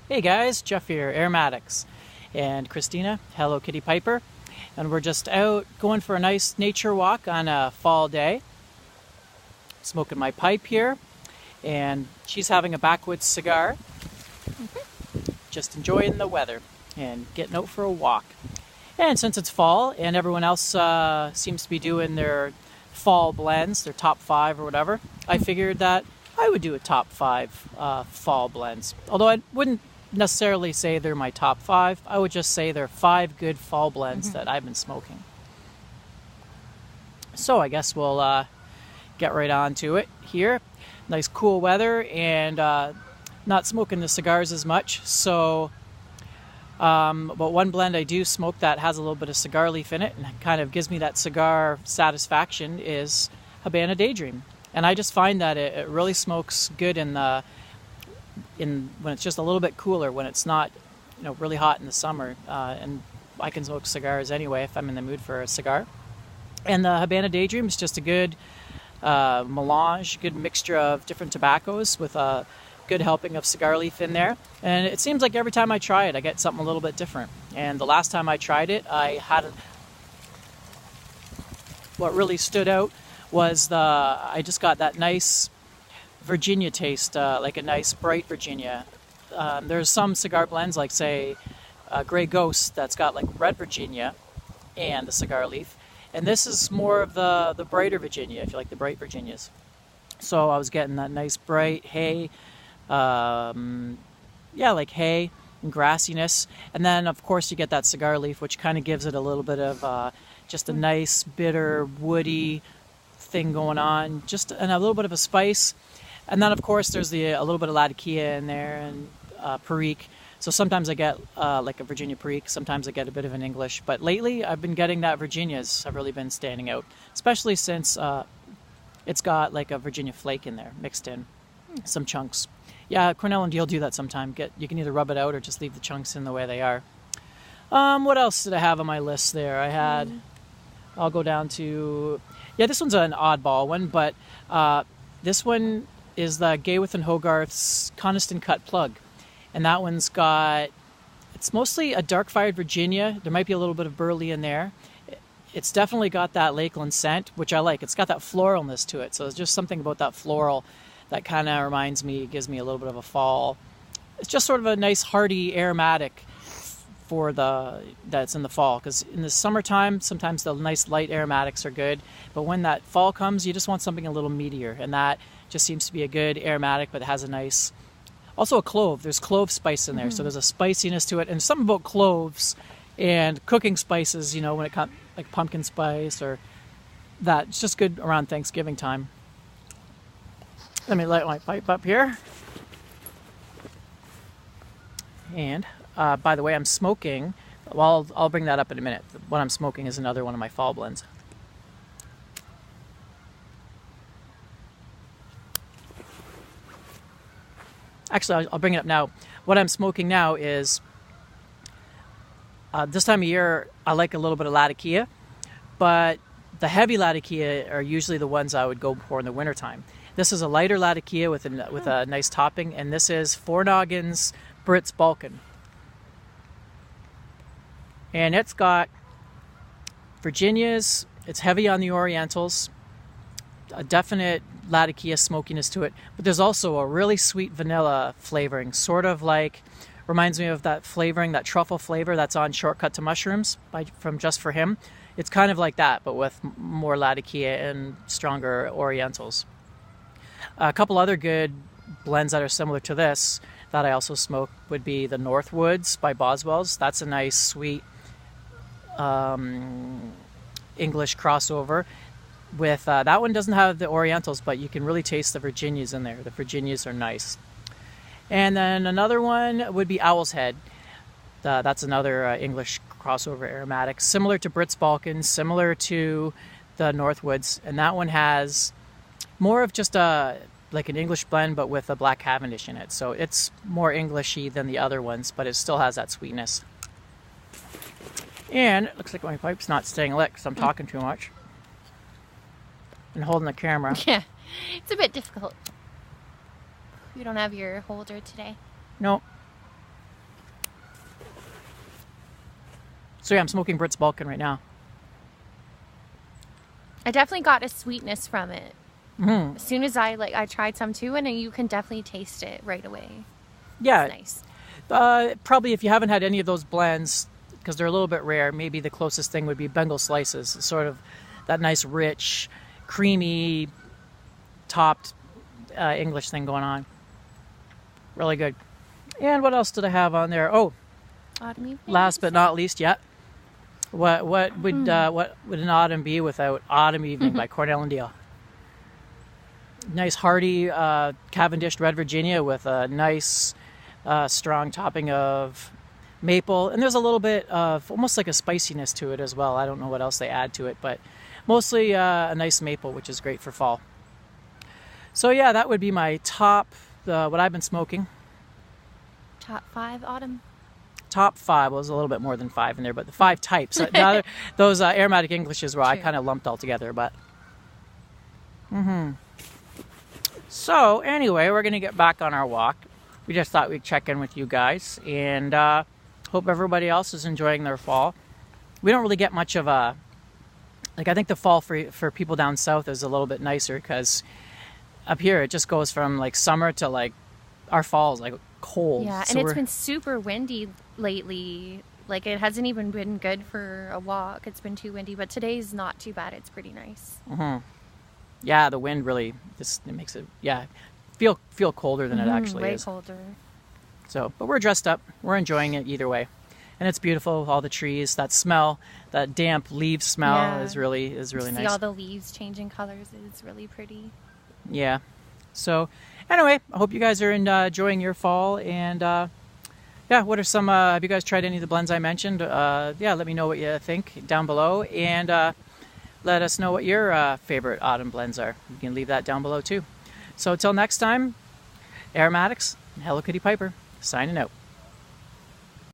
Hey guys, Jeff here, Aromatics, and Christina, Hello Kitty Piper, and we're just out going for a nice nature walk on a fall day, smoking my pipe here, and she's having a backwoods cigar, just enjoying the weather and getting out for a walk. And since it's fall and everyone else seems to be doing their fall blends, their top 5 or whatever, I figured that I would do a top 5 fall blends. Although I wouldn't necessarily say they're my top 5, I would just say they're 5 good fall blends that I've been smoking. So I guess we'll get right on to it here. Nice cool weather and not smoking the cigars as much, so but one blend I do smoke that has a little bit of cigar leaf in it and kind of gives me that cigar satisfaction is Habana Daydream. And I just find that it really smokes good when it's just a little bit cooler, when it's not really hot in the summer. And I can smoke cigars anyway if I'm in the mood for a cigar. And the Habana Daydream is just a good melange, good mixture of different tobaccos with a good helping of cigar leaf in there. And it seems like every time I try it, I get something a little bit different. And the last time I tried it, what really stood out was I just got that nice Virginia taste, like a nice bright Virginia. There's some cigar blends, like say Grey Ghost, that's got like red Virginia and the cigar leaf. And this is more of the brighter Virginia, if you like the bright Virginias. So I was getting that nice bright hay, like hay and grassiness. And then, of course, you get that cigar leaf, which kind of gives it a little bit of just a nice, bitter, woody thing going on, and a little bit of a spice. And then, of course, there's a little bit of Latakia in there and Perique. So sometimes I get like a Virginia Perique, sometimes I get a bit of an English. But lately, I've been getting that Virginias have really been standing out, especially since it's got like a Virginia flake in there, mixed in, some chunks. Yeah, Cornell and Deal do that sometime. You can either rub it out or just leave the chunks in the way they are. What else did I have on my list there? I'll go down to, this one's an oddball one, but this one is the Gayworth and Hogarth's Coniston Cut Plug. And that one's it's mostly a dark-fired Virginia. There might be a little bit of burley in there. It's definitely got that Lakeland scent, which I like. It's got that floralness to it. So it's just something about that floral that kind of gives me a little bit of a fall. It's just sort of a nice hearty aromatic that's in the fall. Because in the summertime, sometimes the nice light aromatics are good. But when that fall comes, you just want something a little meatier. And that just seems to be a good aromatic, but it has a nice... Also a clove. There's clove spice in there, so there's a spiciness to it. And something about cloves and cooking spices, when it comes like pumpkin spice or that. It's just good around Thanksgiving time. Let me light my pipe up here. And by the way, I'm smoking. Well, I'll bring that up in a minute. What I'm smoking is another one of my fall blends. Actually, I'll bring it up now. What I'm smoking now is, this time of year, I like a little bit of Latakia, but the heavy Latakia are usually the ones I would go for in the wintertime. This is a lighter Latakia with a nice topping, and this is Four Noggins Brits Balkan. And it's got Virginias, it's heavy on the Orientals, a definite Latakia smokiness to it, but there's also a really sweet vanilla flavoring, sort of like, reminds me of that flavoring, that truffle flavor that's on Shortcut to Mushrooms from Just For Him. It's kind of like that, but with more Latakia and stronger Orientals. A couple other good blends that are similar to this that I also smoke would be the Northwoods by Boswell's. That's a nice, sweet English crossover. With that one doesn't have the Orientals, but you can really taste the Virginias in there. The Virginias are nice. And then another one would be Owl's Head. That's another English crossover aromatic, similar to Brits Balkans, similar to the Northwoods. And that one has more of just like an English blend, but with a Black Cavendish in it. So it's more Englishy than the other ones, but it still has that sweetness. And it looks like my pipe's not staying lit because I'm talking too much and holding the camera. Yeah, it's a bit difficult. You don't have your holder today. No. So yeah, I'm smoking Brits Balkan right now. I definitely got a sweetness from it. Mm-hmm. As soon as I tried some too, and you can definitely taste it right away. Yeah, It's nice. probably if you haven't had any of those blends, because they're a little bit rare, maybe the closest thing would be Bengal Slices. Sort of that nice, rich, creamy, topped English thing going on. Really good. And what else did I have on there? Oh, Autumn evening. last but not least, yeah. What would an autumn be without Autumn Evening by Cornell and Diehl? Nice hearty Cavendish Red Virginia with a nice strong topping of maple, and there's a little bit of almost like a spiciness to it as well. I don't know what else they add to it, but mostly a nice maple, which is great for fall. So yeah, that would be my top, what I've been smoking. Top 5 autumn. Top 5, well, there's a little bit more than 5 in there, but the 5 types. Those aromatic Englishes were I kind of lumped all together, but. So anyway, we're going to get back on our walk. We just thought we'd check in with you guys, and hope everybody else is enjoying their fall. We don't really get much of a, like, I think the fall for people down south is a little bit nicer, because up here it just goes from like summer to like our fall's like cold. Yeah, So and it's been super windy lately. Like, it hasn't even been good for a walk. It's been too windy, but today's not too bad. It's pretty nice. Yeah, the wind really it makes it feel colder than it actually Way is. colder. So, but we're dressed up. We're enjoying it either way, and it's beautiful. All the trees, that smell, that damp leaf smell is really See nice. all the leaves changing colors. It's really pretty. Yeah. So, anyway, I hope you guys are enjoying your fall. And yeah, what are some? Have you guys tried any of the blends I mentioned? Yeah, let me know what you think down below, and let us know what your favorite autumn blends are. You can leave that down below too. So, until next time, Aromatics and Hello Kitty Piper signing out.